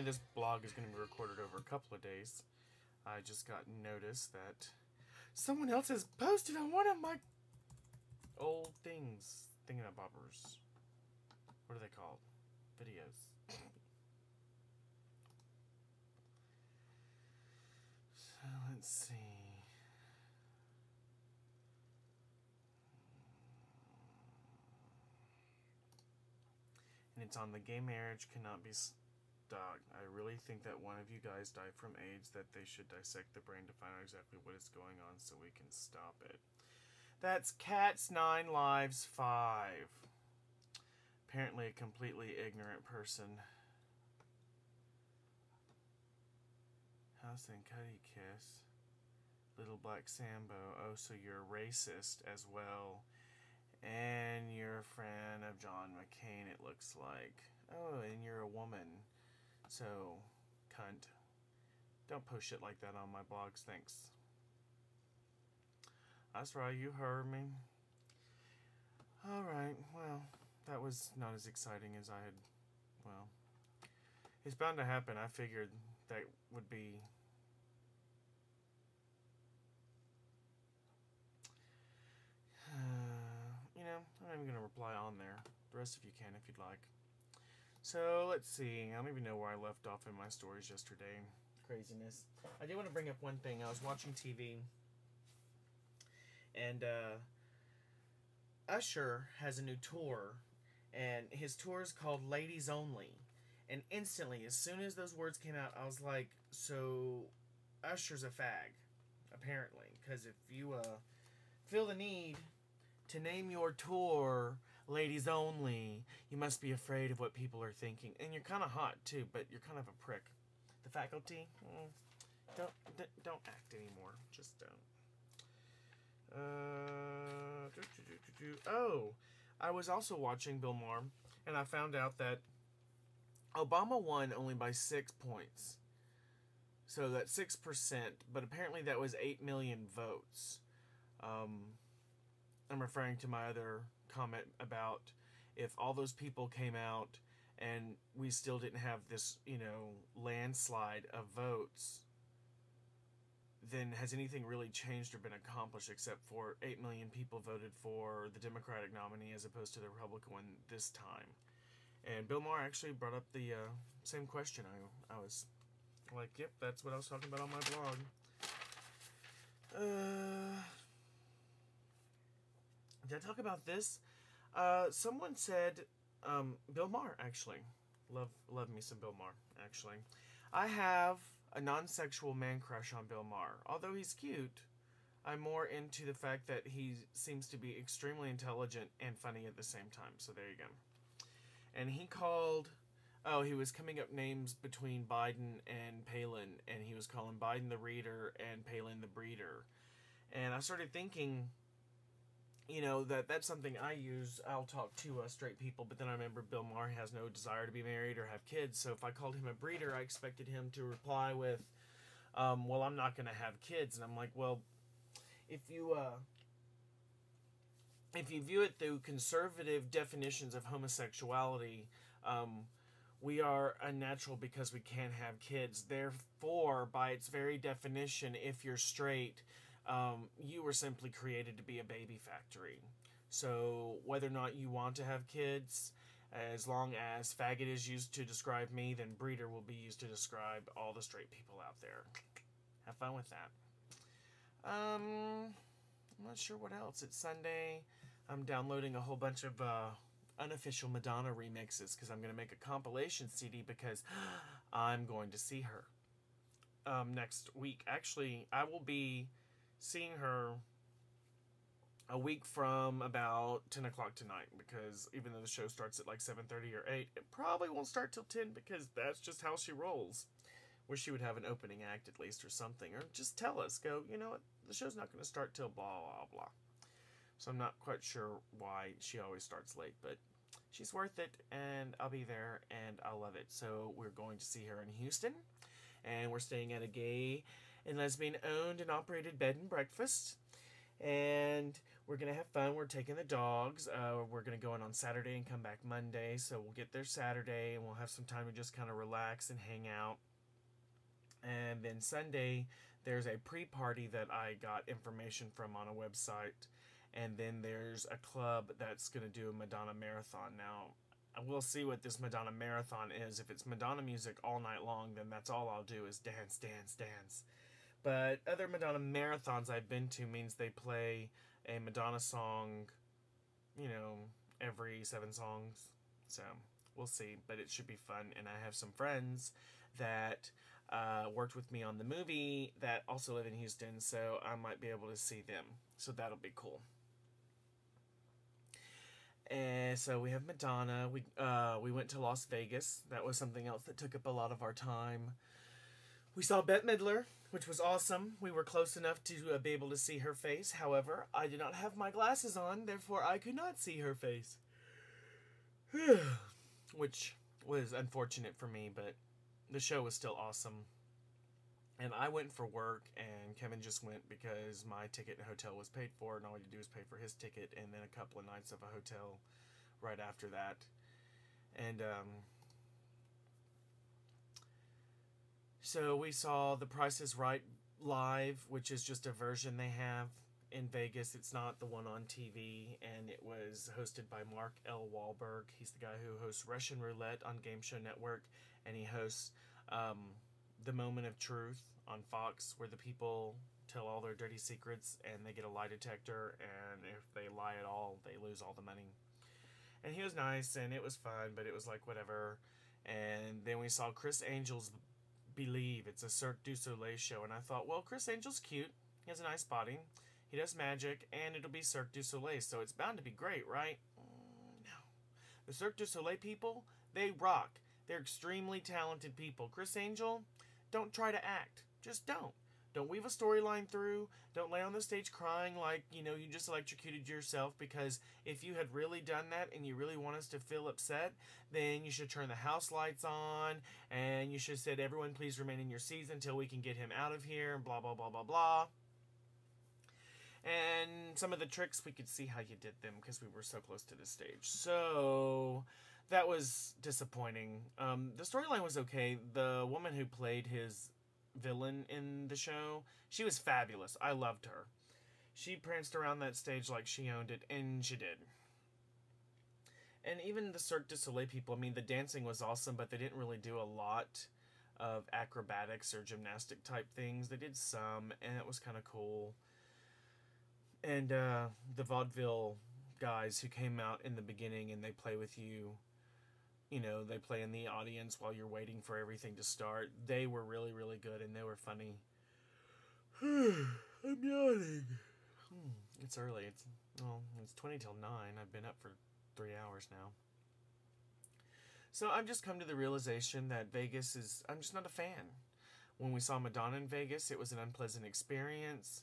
this blog is going to be recorded over a couple of days, I just got notice that someone else has posted on one of my old things. Thingamabobbers. What are they called? Videos. So let's see. And it's on the gay marriage cannot be stopped. I really think that one of you guys died from AIDS, that they should dissect the brain to find out exactly what is going on so we can stop it. That's Cats 9 Lives 5. Apparently a completely ignorant person. House and Cuddy Kiss. Little Black Sambo. Oh, so you're a racist as well. And you're a friend of John McCain, it looks like. Oh, and you're a woman. So, cunt. Don't post shit like that on my blogs, thanks. That's right, you heard me. Alright, well, that was not as exciting as I had, well, it's bound to happen. I figured that would be, you know, I'm not even going to reply on there. The rest of you can if you'd like. So, let's see, I don't even know where I left off in my stories yesterday. Craziness. I did want to bring up one thing. I was watching TV, and Usher has a new tour, and his tour is called Ladies Only. And instantly, as soon as those words came out, I was like, so Usher's a fag, apparently. Because if you feel the need to name your tour Ladies Only, you must be afraid of what people are thinking. And you're kind of hot, too, but you're kind of a prick. The faculty, don't act anymore. Just don't. Oh, I was also watching Bill Maher, and I found out that Obama won only by 6 points. So that's 6%, but apparently that was 8 million votes. I'm referring to my other comment about if all those people came out and we still didn't have this, you know, landslide of votes, then has anything really changed or been accomplished except for 8 million people voted for the Democratic nominee as opposed to the Republican one this time? And Bill Maher actually brought up the same question. I was like, yep, that's what I was talking about on my blog. Did I talk about this? Someone said, Bill Maher, actually. Love me some Bill Maher, actually. I have a non-sexual man crush on Bill Maher. Although he's cute, I'm more into the fact that he seems to be extremely intelligent and funny at the same time. So there you go. And he called, he was coming up names between Biden and Palin, and he was calling Biden the reader and Palin the breeder. And I started thinking, you know, that's something I use. I'll talk to straight people, but then I remember Bill Maher has no desire to be married or have kids, so if I called him a breeder, I expected him to reply with, well, I'm not going to have kids. And I'm like, well, if you view it through conservative definitions of homosexuality, we are unnatural because we can't have kids. Therefore, by its very definition, if you're straight, you were simply created to be a baby factory. So whether or not you want to have kids, as long as faggot is used to describe me, then breeder will be used to describe all the straight people out there. Have fun with that. I'm not sure what else. It's Sunday. I'm downloading a whole bunch of unofficial Madonna remixes because I'm going to make a compilation CD because I'm going to see her next week. Actually, I will be seeing her a week from about 10 o'clock tonight, because even though the show starts at like 7:30 or 8, it probably won't start till 10 because that's just how she rolls. Wish she would have an opening act at least or something, or just tell us, go, you know what, the show's not going to start till blah, blah, blah. So I'm not quite sure why she always starts late, but she's worth it, and I'll be there, and I'll love it. So we're going to see her in Houston, and we're staying at a gay and lesbian owned and operated bed and breakfast. And we're going to have fun. We're taking the dogs. We're going to go in on Saturday and come back Monday. So we'll get there Saturday and we'll have some time to just kind of relax and hang out. And then Sunday, there's a pre-party that I got information from on a website. And then there's a club that's going to do a Madonna marathon. Now, we'll see what this Madonna marathon is. If it's Madonna music all night long, then that's all I'll do is dance, dance, dance. But other Madonna marathons I've been to means they play a Madonna song, every 7 songs. So we'll see, but it should be fun. And I have some friends that worked with me on the movie that also live in Houston, so I might be able to see them. So that'll be cool. And so we have Madonna. We went to Las Vegas. That was something else that took up a lot of our time. We saw Bette Midler, which was awesome. We were close enough to be able to see her face. However, I did not have my glasses on, therefore I could not see her face. Which was unfortunate for me, but the show was still awesome. And I went for work, and Kevin just went because my ticket and hotel was paid for, and all he had to do was pay for his ticket and then a couple of nights of a hotel right after that. And so we saw The Price is Right live, which is just a version they have in Vegas. It's not the one on TV, and it was hosted by Mark L. Wahlberg. He's the guy who hosts Russian Roulette on Game Show Network, and he hosts The Moment of Truth on Fox, where the people tell all their dirty secrets and they get a lie detector, and if they lie at all, they lose all the money. And he was nice, and it was fun, but it was like whatever. And then we saw Chris Angel's Believe. It's a Cirque du Soleil show, and I thought, well, Chris Angel's cute. He has a nice body. He does magic, and it'll be Cirque du Soleil, so it's bound to be great, right? No. The Cirque du Soleil people, they rock. They're extremely talented people. Chris Angel, don't try to act. Just don't. Don't weave a storyline through. Don't lay on the stage crying like, you just electrocuted yourself, because if you had really done that and you really want us to feel upset, then you should turn the house lights on, and you should have said, everyone please remain in your seats until we can get him out of here, and blah, blah, blah, blah, blah. And some of the tricks, we could see how you did them because we were so close to the stage. So that was disappointing. The storyline was okay. The woman who played his villain in the show, she was fabulous. I loved her. She pranced around that stage like she owned it, and she did. And even the Cirque du Soleil people, the dancing was awesome, but they didn't really do a lot of acrobatics or gymnastic type things. They did some, and it was kind of cool. And the vaudeville guys who came out in the beginning, and they play with you, they play in the audience while you're waiting for everything to start. They were really, really good, and they were funny. I'm yawning. It's early. It's 20 till 9. I've been up for 3 hours now. So I've just come to the realization that Vegas I'm just not a fan. When we saw Madonna in Vegas, it was an unpleasant experience.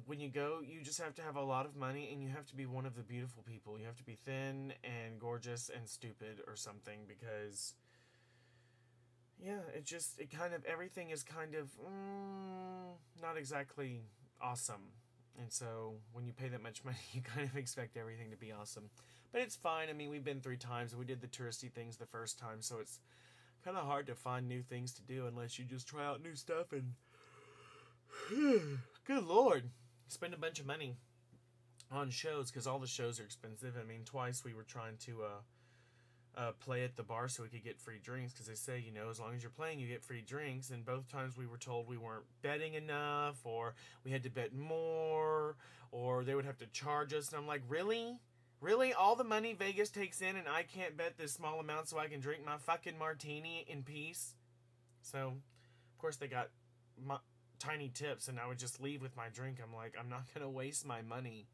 When you go, you just have to have a lot of money, and you have to be one of the beautiful people. You have to be thin and gorgeous and stupid or something, because everything is kind of not exactly awesome. And so when you pay that much money, you kind of expect everything to be awesome. But it's fine. We've been 3 times, and we did the touristy things the first time, so it's kind of hard to find new things to do unless you just try out new stuff and good Lord, spend a bunch of money on shows, because all the shows are expensive. Twice we were trying to play at the bar so we could get free drinks, because they say, as long as you're playing, you get free drinks. And both times we were told we weren't betting enough, or we had to bet more, or they would have to charge us. And I'm like, really? Really? All the money Vegas takes in, and I can't bet this small amount so I can drink my fucking martini in peace? So, of course, they got tiny tips, and I would just leave with my drink. I'm like, I'm not going to waste my money.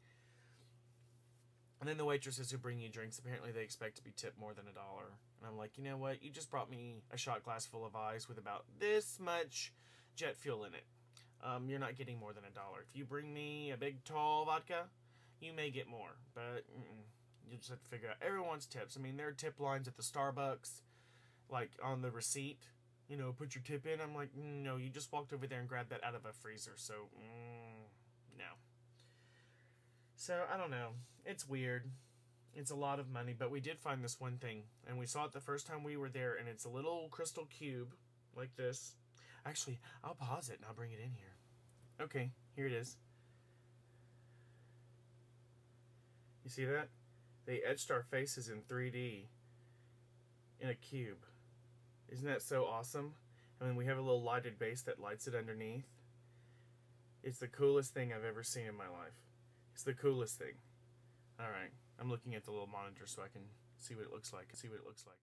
And then the waitresses who bring you drinks, apparently they expect to be tipped more than $1. And I'm like, you know what? You just brought me a shot glass full of ice with about this much jet fuel in it. You're not getting more than $1. If you bring me a big tall vodka, you may get more. But you just have to figure out. Everyone's tips. There are tip lines at the Starbucks, like on the receipt. Put your tip in. I'm like, no, you just walked over there and grabbed that out of a freezer. So, no. So, I don't know. It's weird. It's a lot of money, but we did find this one thing, and we saw it the first time we were there, and it's a little crystal cube like this. Actually, I'll pause it and I'll bring it in here. Okay, here it is. You see that? They etched our faces in 3D in a cube. Isn't that so awesome? I mean, we have a little lighted base that lights it underneath. It's the coolest thing I've ever seen in my life. It's the coolest thing. Alright, I'm looking at the little monitor so I can see what it looks like.